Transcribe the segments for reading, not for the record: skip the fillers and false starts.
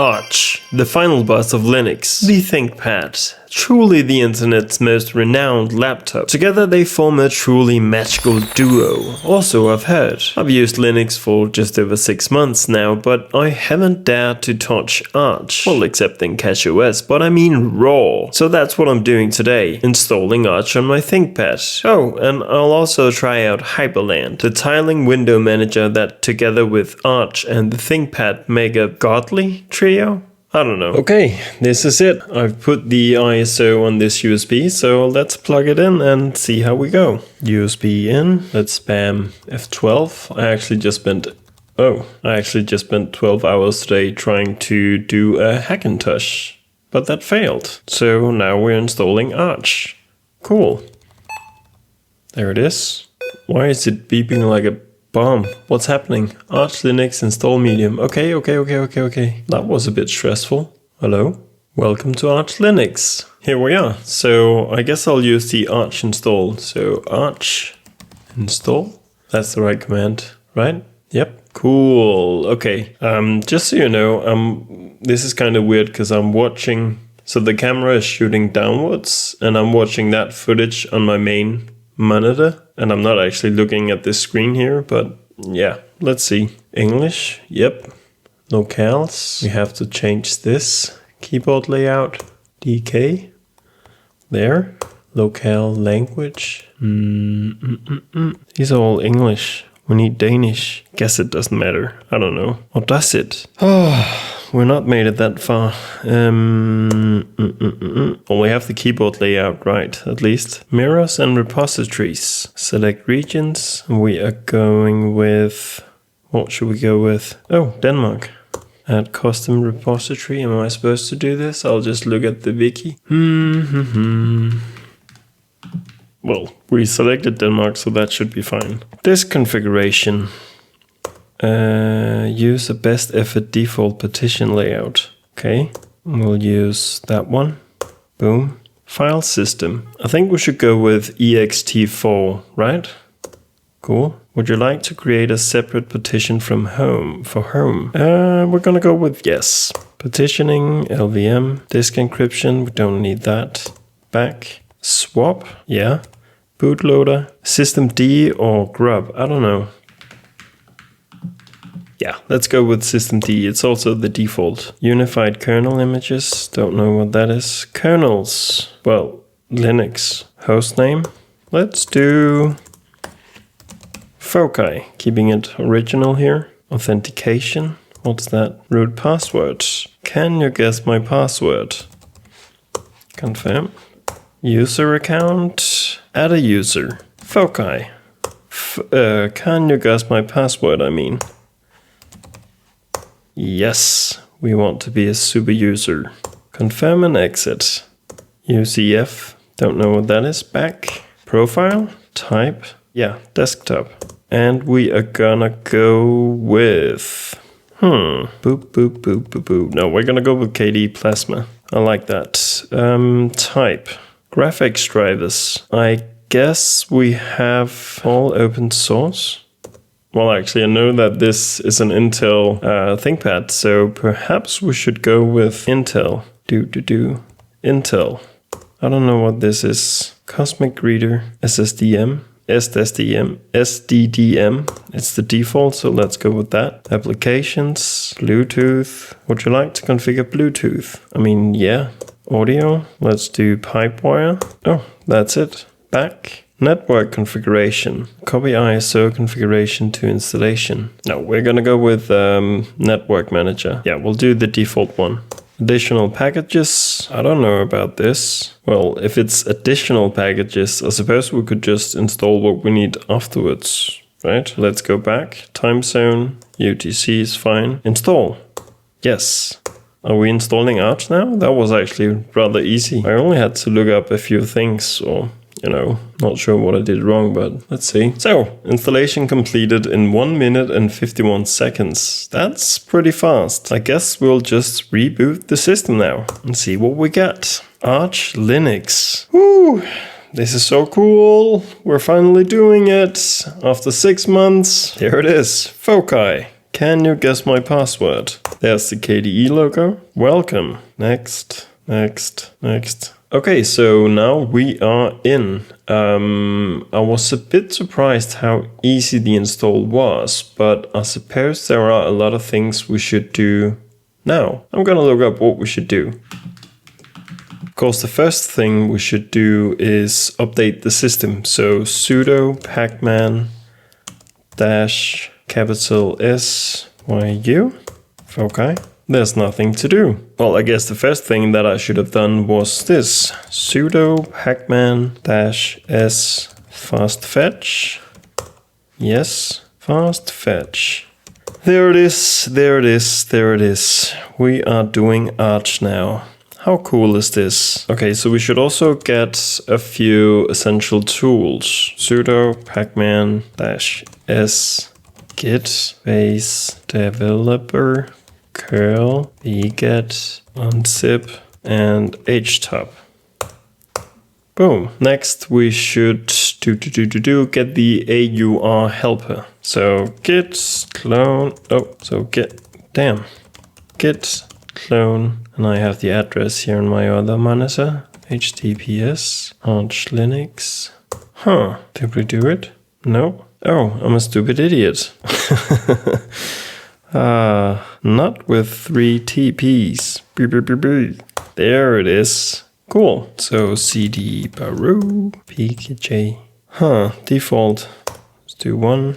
Arch, the final boss of Linux, the ThinkPad, truly the internet's most renowned laptop. Together they form a truly magical duo. Also, I've heard. I've used Linux for just over 6 months now, but I haven't dared to touch Arch. Well, except in CashOS, but I mean raw. So that's what I'm doing today, installing Arch on my ThinkPad. Oh, and I'll also try out Hyperland, the tiling window manager that together with Arch and the ThinkPad make a godly trio? I don't know. Okay, this is it. I've put the ISO on this USB, so let's plug it in and see how we go. USB in, let's spam F12. I actually just spent 12 hours today trying to do a Hackintosh, but that failed. So now we're installing Arch. Cool. There it is. Why is it beeping like a bomb? What's happening? Arch Linux install medium. Okay. That was a bit stressful. Hello? Welcome to Arch Linux. Here we are. So I guess I'll use the Arch install. So Arch install. That's the right command, right? Yep. Cool. Okay. Just so you know, this is kind of weird because I'm watching. So the camera is shooting downwards and I'm watching that footage on my main monitor, and I'm not actually looking at this screen here, but yeah, let's see. English, yep. Locales, we have to change this. Keyboard layout, DK, there. Locale language, these are all English. We need Danish. Guess it doesn't matter. I don't know. Or does it? Oh, we're not made it that far. Well, we have the keyboard layout right, at least. Mirrors and repositories. Select regions. We are going with... What should we go with? Oh, Denmark. Add custom repository. Am I supposed to do this? I'll just look at the wiki. Well, we selected Denmark, so that should be fine. This configuration. Use a best effort default partition layout. Okay, we'll use that one. Boom. File system. I think we should go with ext4, right? Cool. Would you like to create a separate partition from home for home? We're gonna go with yes. Partitioning, LVM, disk encryption, we don't need that. Back, swap, yeah. Bootloader, systemd or grub, I don't know. Yeah, let's go with systemd. It's also the default. Unified kernel images, don't know what that is. Kernels, well, Linux. Hostname, let's do Foci, keeping it original here. Authentication, what's that? Root password. Can you guess my password? Confirm. User account, add a user. Foci. Can you guess my password, I mean? Yes, we want to be a super user. Confirm and exit. UCF, don't know what that is. Back. Profile, type, yeah, desktop. And we are gonna go with... Boop, boop, boop, boop, boop. No, we're gonna go with KD Plasma. I like that. Type. Graphics drivers. I guess we have all open source. Well, actually, I know that this is an Intel ThinkPad, so perhaps we should go with Intel. Intel. I don't know what this is. Cosmic Reader, SSDM, SDDM. It's the default, so let's go with that. Applications, Bluetooth. Would you like to configure Bluetooth? I mean, yeah. Audio, let's do Pipewire. Oh, that's it. Back. Network configuration. Copy ISO configuration to installation. No, we're gonna go with Network Manager. Yeah, we'll do the default one. Additional packages. I don't know about this. Well, if it's additional packages, I suppose we could just install what we need afterwards, right? Let's go back. Time zone, UTC is fine. Install. Yes. Are we installing Arch now? That was actually rather easy. I only had to look up a few things, or, you know, not sure what I did wrong, but let's see. So, installation completed in 1 minute and 51 seconds. That's pretty fast. I guess we'll just reboot the system now and see what we get. Arch Linux. Woo! This is so cool. We're finally doing it. After 6 months, here it is. Foci. Can you guess my password? There's the KDE logo. Welcome. Next. Okay, so now we are in. I was a bit surprised how easy the install was, but I suppose there are a lot of things we should do now. I'm gonna look up what we should do. Of course, the first thing we should do is update the system. So sudo pacman dash capital SYU. Okay. There's nothing to do. Well, I guess the first thing that I should have done was this. Sudo pacman-s fastfetch. Yes, fastfetch. There it is. We are doing Arch now. How cool is this? Okay, so we should also get a few essential tools. Sudo pacman-s git space developer curl vget unzip and htop. Boom. Next we should get the AUR helper. So git clone. Git clone, and I have the address here on my other monitor. HTTPS Arch Linux. Did we do it? No. Oh, I'm a stupid idiot. Not with 3 TPs. There it is. Cool. So cd baru pkj. Default. Let's do 1.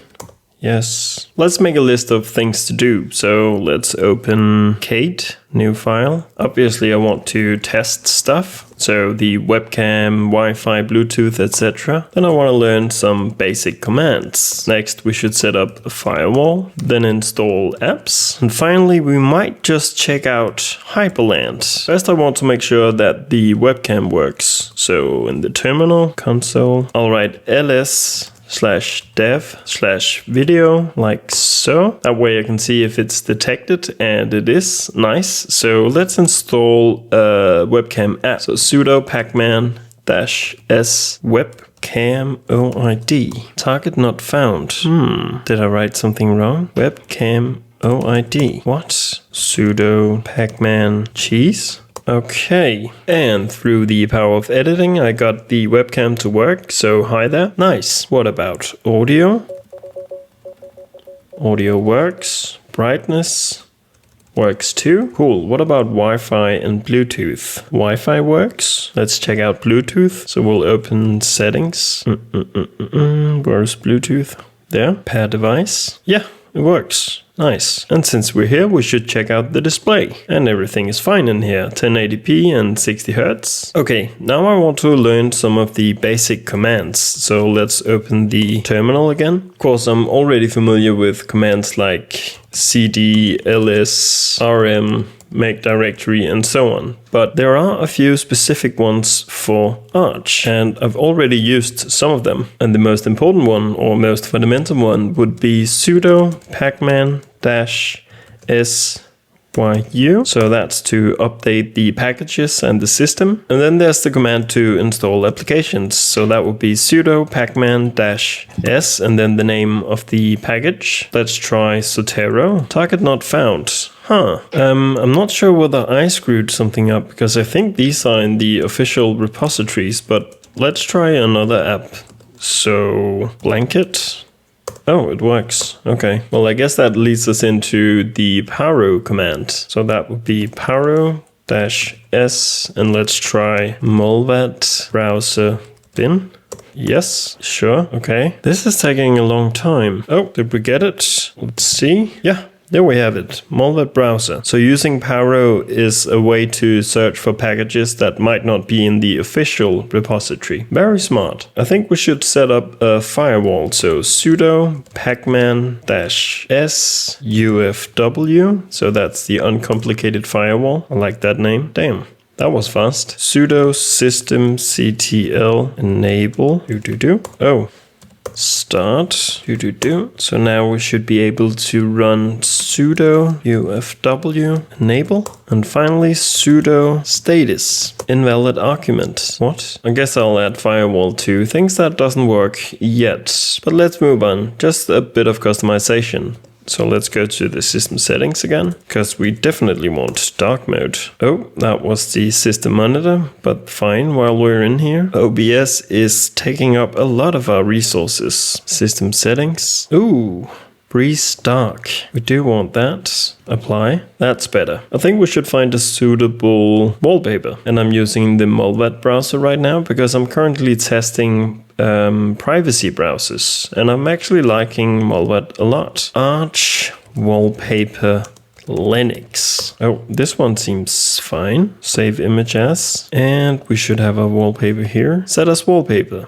Yes. Let's make a list of things to do. So let's open Kate, new file. Obviously I want to test stuff. So the webcam, Wi-Fi, Bluetooth, etc. Then I want to learn some basic commands. Next we should set up a firewall, then install apps. And finally we might just check out Hyperland. First I want to make sure that the webcam works. So in the terminal console, I'll write ls/dev/video like so. That way I can see if it's detected, and it is. Nice. So let's install a webcam app. So sudo pacman-s webcam OID. Target not found. Did I write something wrong? Webcam OID. What? Sudo pacman cheese? Okay, and through the power of editing, I got the webcam to work, so hi there. Nice. What about audio? Audio works. Brightness works too. Cool. What about Wi-Fi and Bluetooth? Wi-Fi works. Let's check out Bluetooth. So we'll open settings. Where's Bluetooth? There. Pair device. Yeah, it works. Nice. And since we're here, we should check out the display. And everything is fine in here. 1080p and 60 Hz. Okay, now I want to learn some of the basic commands. So let's open the terminal again. Of course, I'm already familiar with commands like cd, ls, rm, make directory, and so on. But there are a few specific ones for Arch, and I've already used some of them. And the most important one, or most fundamental one, would be sudo pacman-syu. So that's to update the packages and the system. And then there's the command to install applications. So that would be sudo pacman-s and then the name of the package. Let's try Zotero. Target not found. I'm not sure whether I screwed something up, because I think these are in the official repositories, but let's try another app. So blanket. Oh, it works. Okay. Well, I guess that leads us into the paro command. So that would be paro-s, and let's try molvat browser bin. Yes, sure. Okay. This is taking a long time. Oh, did we get it? Let's see. Yeah. There we have it, Molvat browser. So using Paro is a way to search for packages that might not be in the official repository. Very smart. I think we should set up a firewall. So sudo pacman-s ufw. So that's the uncomplicated firewall. I like that name. Damn. That was fast. Sudo systemctl enable. Oh. Start. So now we should be able to run sudo ufw enable, and finally sudo status invalid argument. What? I guess I'll add firewall too. Things that doesn't work yet, but let's move on. Just a bit of customization. So let's go to the system settings again, because we definitely want dark mode. Oh, that was the system monitor, but fine while we're in here. OBS is taking up a lot of our resources. System settings. Ooh. Breeze dark. We do want that. Apply. That's better. I think we should find a suitable wallpaper. And I'm using the Wallpaper browser right now because I'm currently testing privacy browsers. And I'm actually liking Wallpaper a lot. Arch Wallpaper Linux. Oh, this one seems fine. Save image as. And we should have a wallpaper here. Set as wallpaper.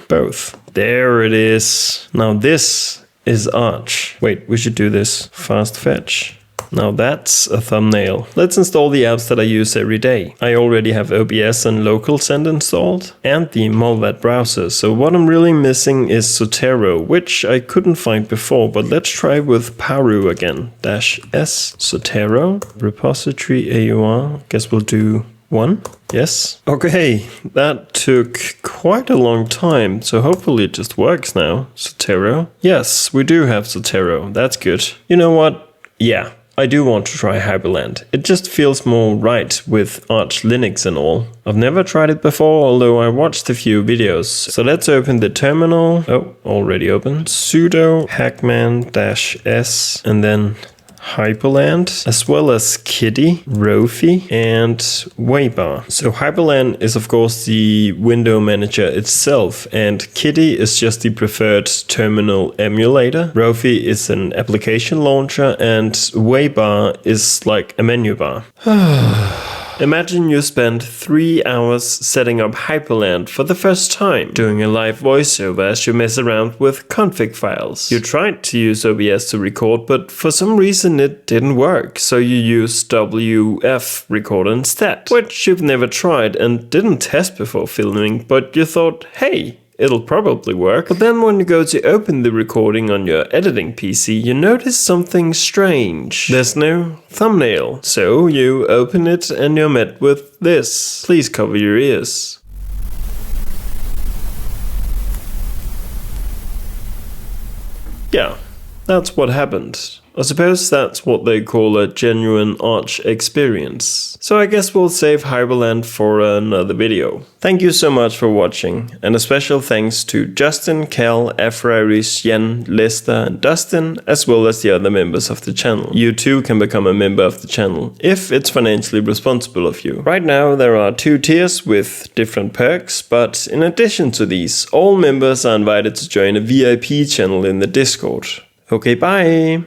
Both. There it is. Now this is Arch. Wait, we should do this. Fast fetch. Now that's a thumbnail. Let's install the apps that I use every day. I already have OBS and local send installed and the Wallpaper browser. So what I'm really missing is Zotero, which I couldn't find before, but let's try with Paru again. -s Zotero repository AUR. Guess we'll do 1. Yes. Okay, that took quite a long time, so hopefully it just works now. Zotero. Yes, we do have Zotero. That's good. You know what? Yeah, I do want to try Hyperland. It just feels more right with Arch Linux and all. I've never tried it before, although I watched a few videos. So let's open the terminal. Oh, already open. Sudo hackman-s and then Hyperland, as well as Kitty, Rofi, and Waybar. So Hyperland is of course the window manager itself, and Kitty is just the preferred terminal emulator. Rofi is an application launcher, and Waybar is like a menu bar. Imagine you spend 3 hours setting up Hyperland for the first time, doing a live voiceover as you mess around with config files. You tried to use OBS to record, but for some reason it didn't work, so you used WF Recorder instead, which you've never tried and didn't test before filming, but you thought, hey, it'll probably work. But then when you go to open the recording on your editing PC, you notice something strange. There's no thumbnail. So you open it and you're met with this. Please cover your ears. Yeah, that's what happened. I suppose that's what they call a genuine Arch experience. So I guess we'll save Hyperland for another video. Thank you so much for watching, and a special thanks to Justin, Cal, Efraris, Jen, Lester, and Dustin, as well as the other members of the channel. You too can become a member of the channel, if it's financially responsible of you. Right now there are 2 tiers with different perks, but in addition to these, all members are invited to join a VIP channel in the Discord. Okay, bye!